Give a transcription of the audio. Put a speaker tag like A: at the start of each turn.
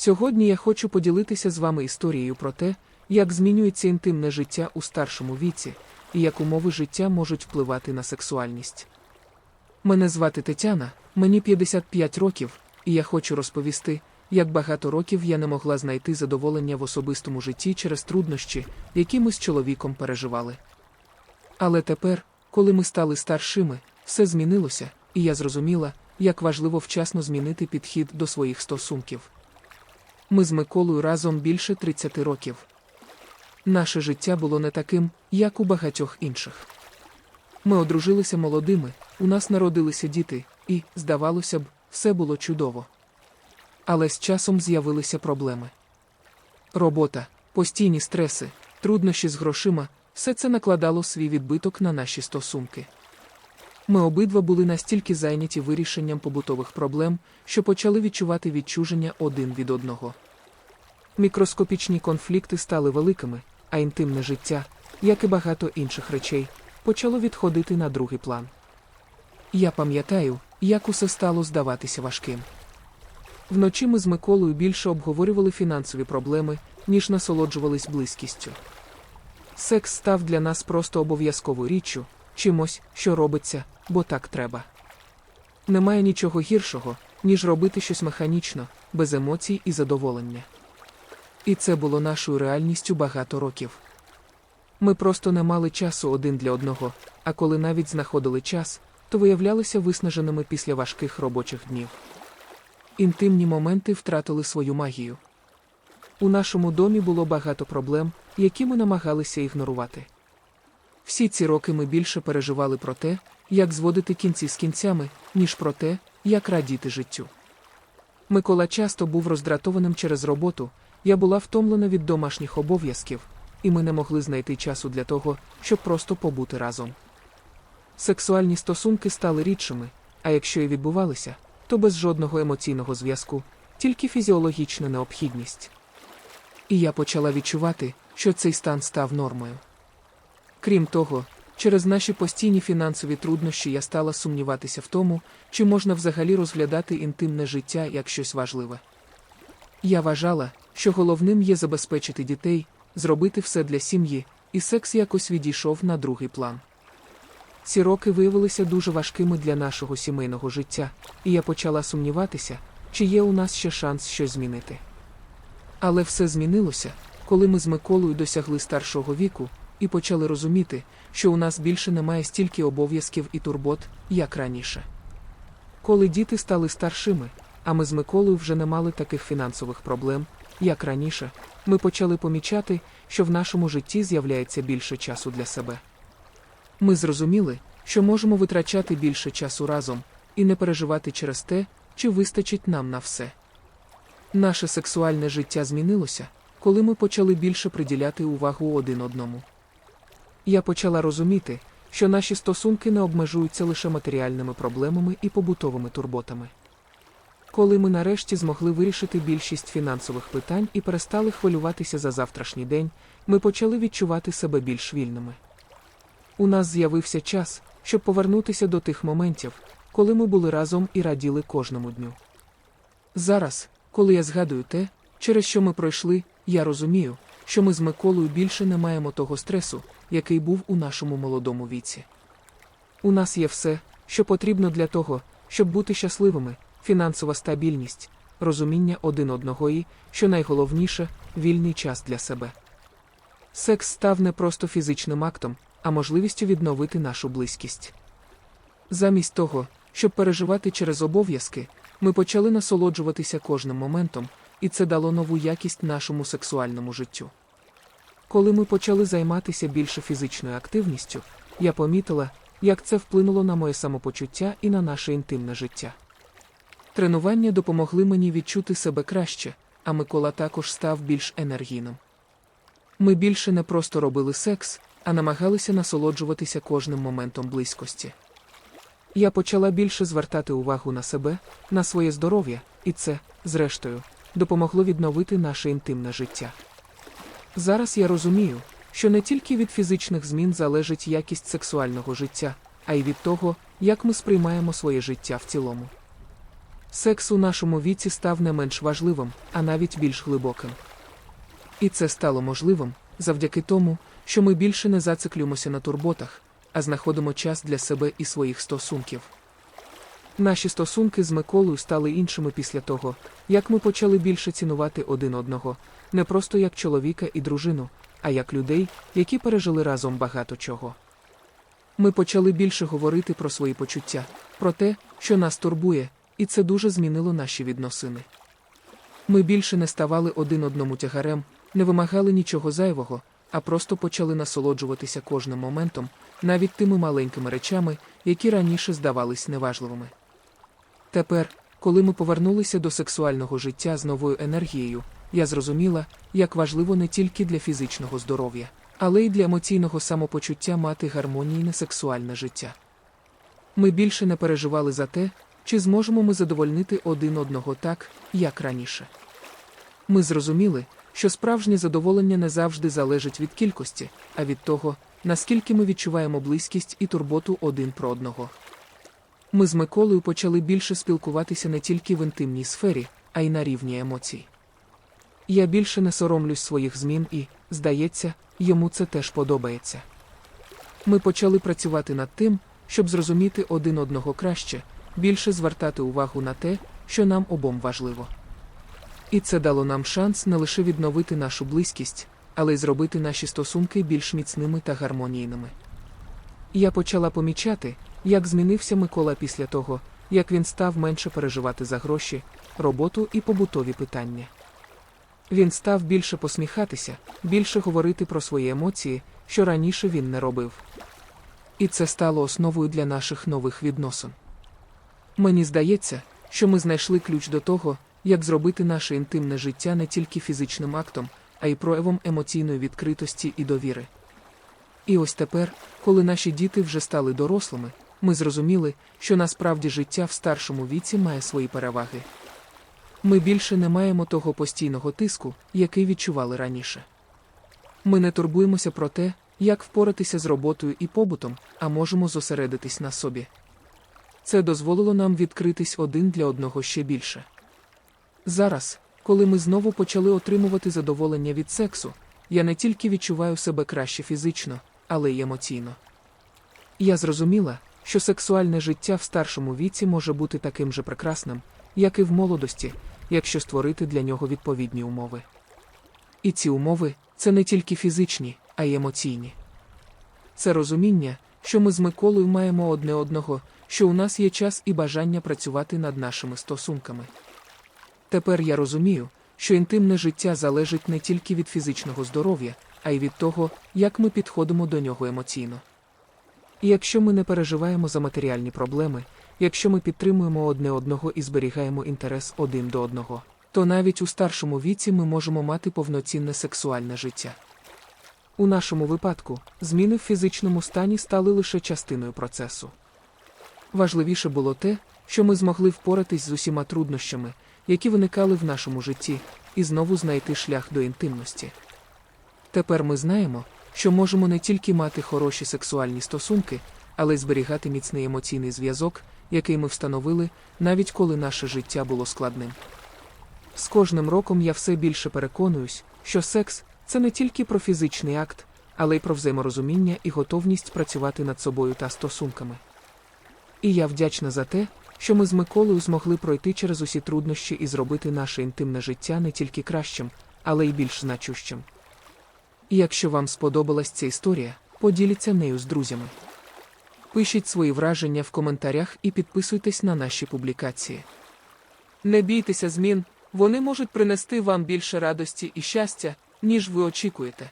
A: Сьогодні я хочу поділитися з вами історією про те, як змінюється інтимне життя у старшому віці, і як умови життя можуть впливати на сексуальність. Мене звати Тетяна, мені 55 років, і я хочу розповісти, як багато років я не могла знайти задоволення в особистому житті через труднощі, які ми з чоловіком переживали. Але тепер, коли ми стали старшими, все змінилося, і я зрозуміла, як важливо вчасно змінити підхід до своїх стосунків. Ми з Миколою разом більше 30 років. Наше життя було не таким, як у багатьох інших. Ми одружилися молодими, у нас народилися діти, і, здавалося б, все було чудово. Але з часом з'явилися проблеми. Робота, постійні стреси, труднощі з грошима – все це накладало свій відбиток на наші стосунки. Ми обидва були настільки зайняті вирішенням побутових проблем, що почали відчувати відчуження один від одного. Мікроскопічні конфлікти стали великими, а інтимне життя, як і багато інших речей, почало відходити на другий план. Я пам'ятаю, як усе стало здаватися важким. Вночі ми з Миколою більше обговорювали фінансові проблеми, ніж насолоджувались близькістю. Секс став для нас просто обов'язковою річчю, чимось, що робиться, бо так треба. Немає нічого гіршого, ніж робити щось механічно, без емоцій і задоволення. І це було нашою реальністю багато років. Ми просто не мали часу один для одного, а коли навіть знаходили час, то виявлялися виснаженими після важких робочих днів. Інтимні моменти втратили свою магію. У нашому домі було багато проблем, які ми намагалися ігнорувати. Всі ці роки ми більше переживали про те, як зводити кінці з кінцями, ніж про те, як радіти життю. Микола часто був роздратованим через роботу, я була втомлена від домашніх обов'язків, і ми не могли знайти часу для того, щоб просто побути разом. Сексуальні стосунки стали рідшими, а якщо і відбувалися, то без жодного емоційного зв'язку, тільки фізіологічна необхідність. І я почала відчувати, що цей стан став нормою. Крім того, через наші постійні фінансові труднощі я стала сумніватися в тому, чи можна взагалі розглядати інтимне життя як щось важливе. Я вважала, що головним є забезпечити дітей, зробити все для сім'ї, і секс якось відійшов на другий план. Ці роки виявилися дуже важкими для нашого сімейного життя, і я почала сумніватися, чи є у нас ще шанс щось змінити. Але все змінилося, коли ми з Миколою досягли старшого віку, і почали розуміти, що у нас більше немає стільки обов'язків і турбот, як раніше. Коли діти стали старшими, а ми з Миколою вже не мали таких фінансових проблем, як раніше, ми почали помічати, що в нашому житті з'являється більше часу для себе. Ми зрозуміли, що можемо витрачати більше часу разом, і не переживати через те, чи вистачить нам на все. Наше сексуальне життя змінилося, коли ми почали більше приділяти увагу один одному. Я почала розуміти, що наші стосунки не обмежуються лише матеріальними проблемами і побутовими турботами. Коли ми нарешті змогли вирішити більшість фінансових питань і перестали хвилюватися за завтрашній день, ми почали відчувати себе більш вільними. У нас з'явився час, щоб повернутися до тих моментів, коли ми були разом і раділи кожному дню. Зараз, коли я згадую те, через що ми пройшли, я розумію, що ми з Миколою більше не маємо того стресу, який був у нашому молодому віці. У нас є все, що потрібно для того, щоб бути щасливими: фінансова стабільність, розуміння один одного і, що найголовніше, вільний час для себе. Секс став не просто фізичним актом, а можливістю відновити нашу близькість. Замість того, щоб переживати через обов'язки, ми почали насолоджуватися кожним моментом, і це дало нову якість нашому сексуальному життю. Коли ми почали займатися більше фізичною активністю, я помітила, як це вплинуло на моє самопочуття і на наше інтимне життя. Тренування допомогли мені відчути себе краще, а Микола також став більш енергійним. Ми більше не просто робили секс, а намагалися насолоджуватися кожним моментом близькості. Я почала більше звертати увагу на себе, на своє здоров'я, і це, зрештою, допомогло відновити наше інтимне життя. Зараз я розумію, що не тільки від фізичних змін залежить якість сексуального життя, а й від того, як ми сприймаємо своє життя в цілому. Секс у нашому віці став не менш важливим, а навіть більш глибоким. І це стало можливим завдяки тому, що ми більше не зациклюємося на турботах, а знаходимо час для себе і своїх стосунків. Наші стосунки з Миколою стали іншими після того, як ми почали більше цінувати один одного, не просто як чоловіка і дружину, а як людей, які пережили разом багато чого. Ми почали більше говорити про свої почуття, про те, що нас турбує, і це дуже змінило наші відносини. Ми більше не ставали один одному тягарем, не вимагали нічого зайвого, а просто почали насолоджуватися кожним моментом, навіть тими маленькими речами, які раніше здавались неважливими. Тепер, коли ми повернулися до сексуального життя з новою енергією, я зрозуміла, як важливо не тільки для фізичного здоров'я, але й для емоційного самопочуття мати гармонійне сексуальне життя. Ми більше не переживали за те, чи зможемо ми задовольнити один одного так, як раніше. Ми зрозуміли, що справжнє задоволення не завжди залежить від кількості, а від того, наскільки ми відчуваємо близькість і турботу один про одного. Ми з Миколою почали більше спілкуватися не тільки в інтимній сфері, а й на рівні емоцій. Я більше не соромлюсь своїх змін і, здається, йому це теж подобається. Ми почали працювати над тим, щоб зрозуміти один одного краще, більше звертати увагу на те, що нам обом важливо. І це дало нам шанс не лише відновити нашу близькість, але й зробити наші стосунки більш міцними та гармонійними. Я почала помічати, як змінився Микола після того, як він став менше переживати за гроші, роботу і побутові питання. Він став більше посміхатися, більше говорити про свої емоції, що раніше він не робив. І це стало основою для наших нових відносин. Мені здається, що ми знайшли ключ до того, як зробити наше інтимне життя не тільки фізичним актом, а й проявом емоційної відкритості і довіри. І ось тепер, коли наші діти вже стали дорослими, ми зрозуміли, що насправді життя в старшому віці має свої переваги. Ми більше не маємо того постійного тиску, який відчували раніше. Ми не турбуємося про те, як впоратися з роботою і побутом, а можемо зосередитись на собі. Це дозволило нам відкритись один для одного ще більше. Зараз, коли ми знову почали отримувати задоволення від сексу, я не тільки відчуваю себе краще фізично, але й емоційно. Я зрозуміла, що сексуальне життя в старшому віці може бути таким же прекрасним, як і в молодості, якщо створити для нього відповідні умови. І ці умови – це не тільки фізичні, а й емоційні. Це розуміння, що ми з Миколою маємо одне одного, що у нас є час і бажання працювати над нашими стосунками. Тепер я розумію, що інтимне життя залежить не тільки від фізичного здоров'я, а й від того, як ми підходимо до нього емоційно. І якщо ми не переживаємо за матеріальні проблеми, якщо ми підтримуємо одне одного і зберігаємо інтерес один до одного, то навіть у старшому віці ми можемо мати повноцінне сексуальне життя. У нашому випадку, зміни в фізичному стані стали лише частиною процесу. Важливіше було те, що ми змогли впоратись з усіма труднощами, які виникали в нашому житті, і знову знайти шлях до інтимності. Тепер ми знаємо, що можемо не тільки мати хороші сексуальні стосунки, але й зберігати міцний емоційний зв'язок, який ми встановили, навіть коли наше життя було складним. З кожним роком я все більше переконуюсь, що секс – це не тільки про фізичний акт, але й про взаєморозуміння і готовність працювати над собою та стосунками. І я вдячна за те, що ми з Миколою змогли пройти через усі труднощі і зробити наше інтимне життя не тільки кращим, але й більш значущим. І якщо вам сподобалась ця історія, поділіться нею з друзями. Пишіть свої враження в коментарях і підписуйтесь на наші публікації. Не бійтеся змін, вони можуть принести вам більше радості і щастя, ніж ви очікуєте.